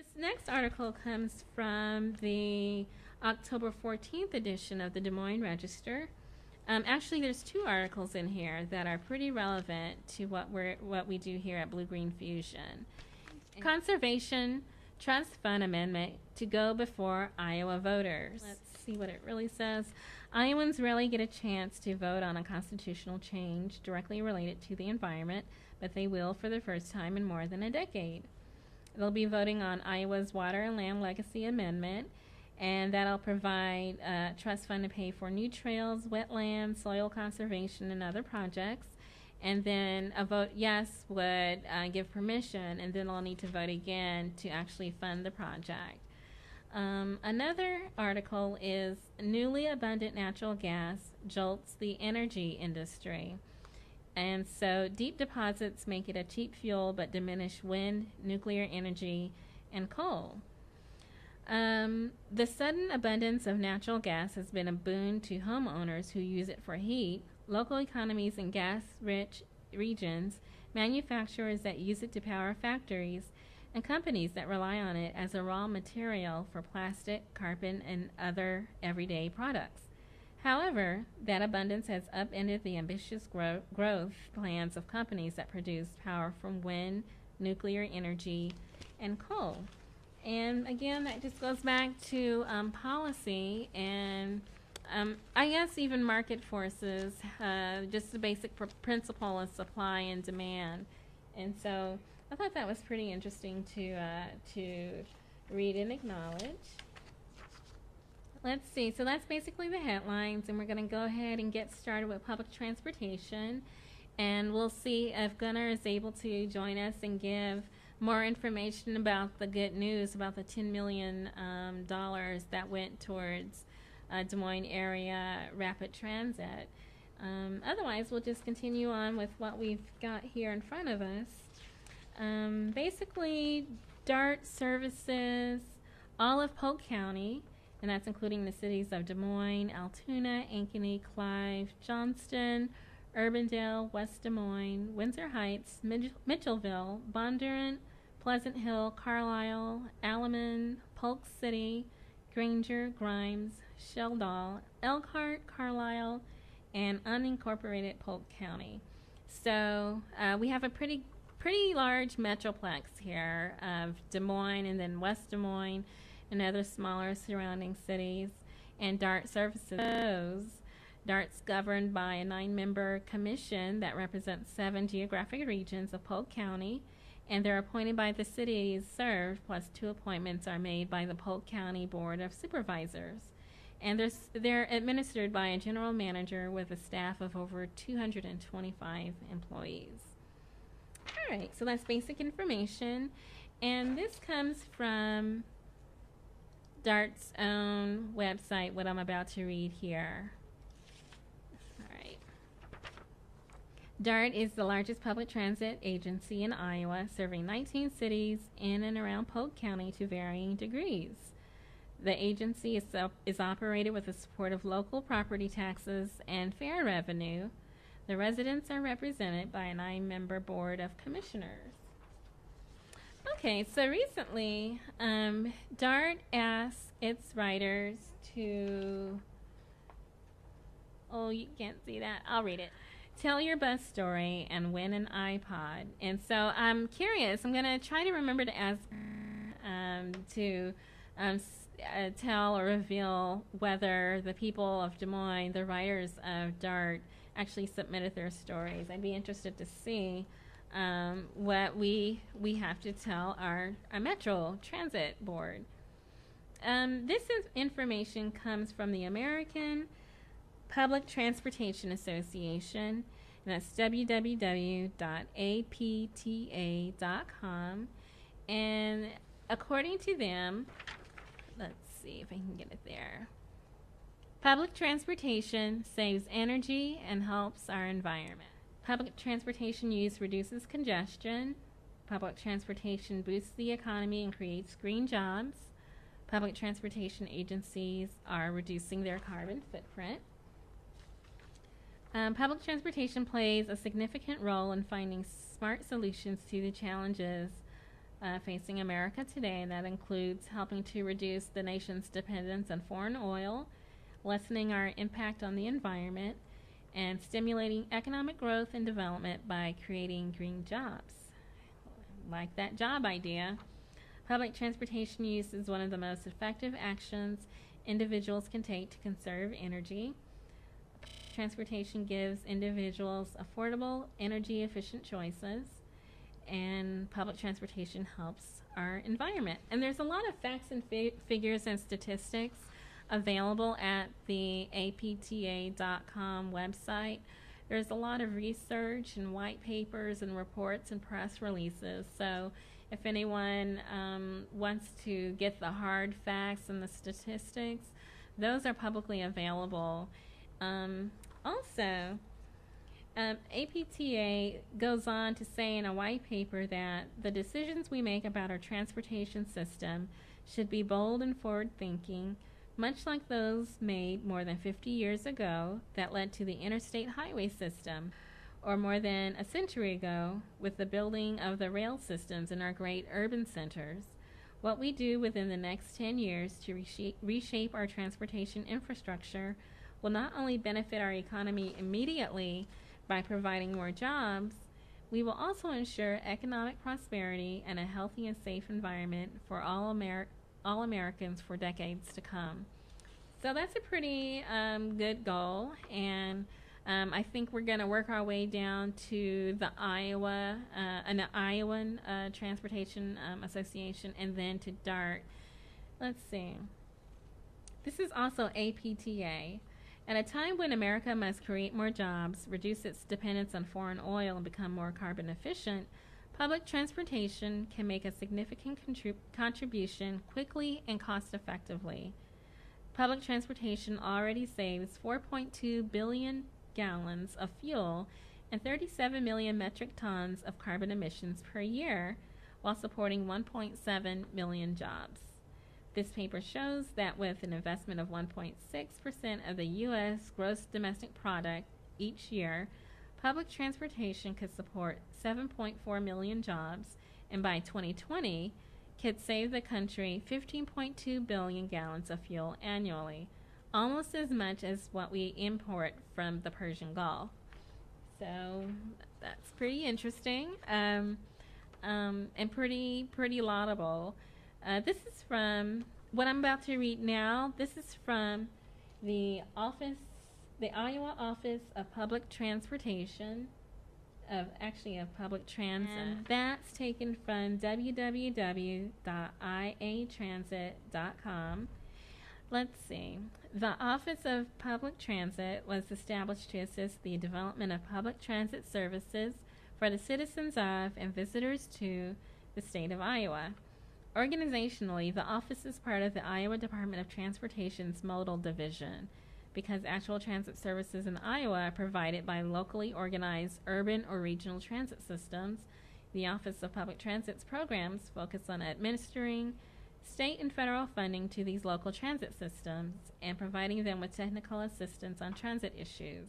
This next article comes from the October 14th edition of the Des Moines Register. Actually, there's two articles in here that are pretty relevant to what we do here at Blue.Green.Fusion. Conservation Trust Fund Amendment to go before Iowa voters. Let's see what it really says. Iowans rarely get a chance to vote on a constitutional change directly related to the environment, but they will for the first time in more than a decade. They'll be voting on Iowa's Water and Land Legacy Amendment, and that'll provide a trust fund to pay for new trails, wetlands, soil conservation, and other projects. And then a vote yes would give permission, and then they'll need to vote again to actually fund the project. Another article is newly abundant natural gas jolts the energy industry. And so deep deposits make it a cheap fuel but diminish wind, nuclear energy, and coal. The sudden abundance of natural gas has been a boon to homeowners who use it for heat, local economies in gas-rich regions, manufacturers that use it to power factories, and companies that rely on it as a raw material for plastic, carpet, and other everyday products. However, that abundance has upended the ambitious growth plans of companies that produce power from wind, nuclear energy, and coal. And again, that just goes back to policy and I guess even market forces, just the basic principle of supply and demand. And so I thought that was pretty interesting to read and acknowledge. Let's see, so that's basically the headlines, and we're going to go ahead and get started with public transportation, and we'll see if Gunnar is able to join us and give more information about the good news about the $10 million that went towards Des Moines area rapid transit. Otherwise, we'll just continue on with what we've got here in front of us. Basically, DART services all of Polk County, and that's including the cities of Des Moines, Altoona, Ankeny, Clive, Johnston, Urbandale, West Des Moines, Windsor Heights, Mitchellville, Bondurant, Pleasant Hill, Carlisle, Alleman, Polk City, Granger, Grimes, Sheldall, Elkhart, Carlisle, and unincorporated Polk County. So we have a pretty large metroplex here of Des Moines and then West Des Moines and other smaller surrounding cities, and DART services. DART's governed by a 9-member commission that represents 7 geographic regions of Polk County, and they're appointed by the cities served, plus 2 appointments are made by the Polk County Board of Supervisors. And they're administered by a general manager with a staff of over 225 employees. All right, so that's basic information, and this comes from DART's own website, what I'm about to read here. All right. DART is the largest public transit agency in Iowa, serving 19 cities in and around Polk County to varying degrees. The agency is operated with the support of local property taxes and fare revenue. The residents are represented by a 9-member board of commissioners. Okay, so recently, DART asked its riders to, oh, you can't see that, I'll read it. Tell your bus story and win an iPod. And so I'm curious, I'm going to try to remember to ask to tell or reveal whether the people of Des Moines, the writers of DART, actually submitted their stories. I'd be interested to see what we have to tell our Metro Transit Board. This information comes from the American Public Transportation Association, and that's www.apta.com. And according to them, let's see if I can get it there. Public transportation saves energy and helps our environment. Public transportation use reduces congestion. Public transportation boosts the economy and creates green jobs. Public transportation agencies are reducing their carbon footprint. Public transportation plays a significant role in finding smart solutions to the challenges facing America today, and that includes helping to reduce the nation's dependence on foreign oil, lessening our impact on the environment, and stimulating economic growth and development by creating green jobs. Like that job idea, public transportation use is one of the most effective actions individuals can take to conserve energy. Transportation gives individuals affordable, energy-efficient choices, and public transportation helps our environment. And there's a lot of facts and figures and statistics available at the apta.com website. There's a lot of research and white papers and reports and press releases. So if anyone wants to get the hard facts and the statistics, those are publicly available. Also, APTA goes on to say in a white paper that the decisions we make about our transportation system should be bold and forward-thinking, much like those made more than 50 years ago that led to the interstate highway system, or more than a century ago with the building of the rail systems in our great urban centers. What we do within the next 10 years to reshape our transportation infrastructure will not only benefit our economy immediately by providing more jobs, we will also ensure economic prosperity and a healthy and safe environment for all Americans for decades to come. So that's a pretty good goal, and I think we're going to work our way down to the Iowan Transportation Association, and then to DART. Let's see. This is also APTA. At a time when America must create more jobs, reduce its dependence on foreign oil, and become more carbon efficient, public transportation can make a significant contribution quickly and cost effectively. Public transportation already saves 4.2 billion gallons of fuel and 37 million metric tons of carbon emissions per year, while supporting 1.7 million jobs. This paper shows that with an investment of 1.6% of the U.S. gross domestic product each year, public transportation could support 7.4 million jobs, and by 2020 could save the country 15.2 billion gallons of fuel annually, almost as much as what we import from the Persian Gulf. So that's pretty interesting and pretty laudable. This is from what I'm about to read now. This is from the Iowa Office of Public Transportation, of Public Transit. And that's taken from www.iatransit.com. Let's see. The Office of Public Transit was established to assist the development of public transit services for the citizens of and visitors to the state of Iowa. Organizationally, the office is part of the Iowa Department of Transportation's Modal Division, because actual transit services in Iowa are provided by locally organized urban or regional transit systems. The Office of Public Transit's programs focus on administering state and federal funding to these local transit systems and providing them with technical assistance on transit issues.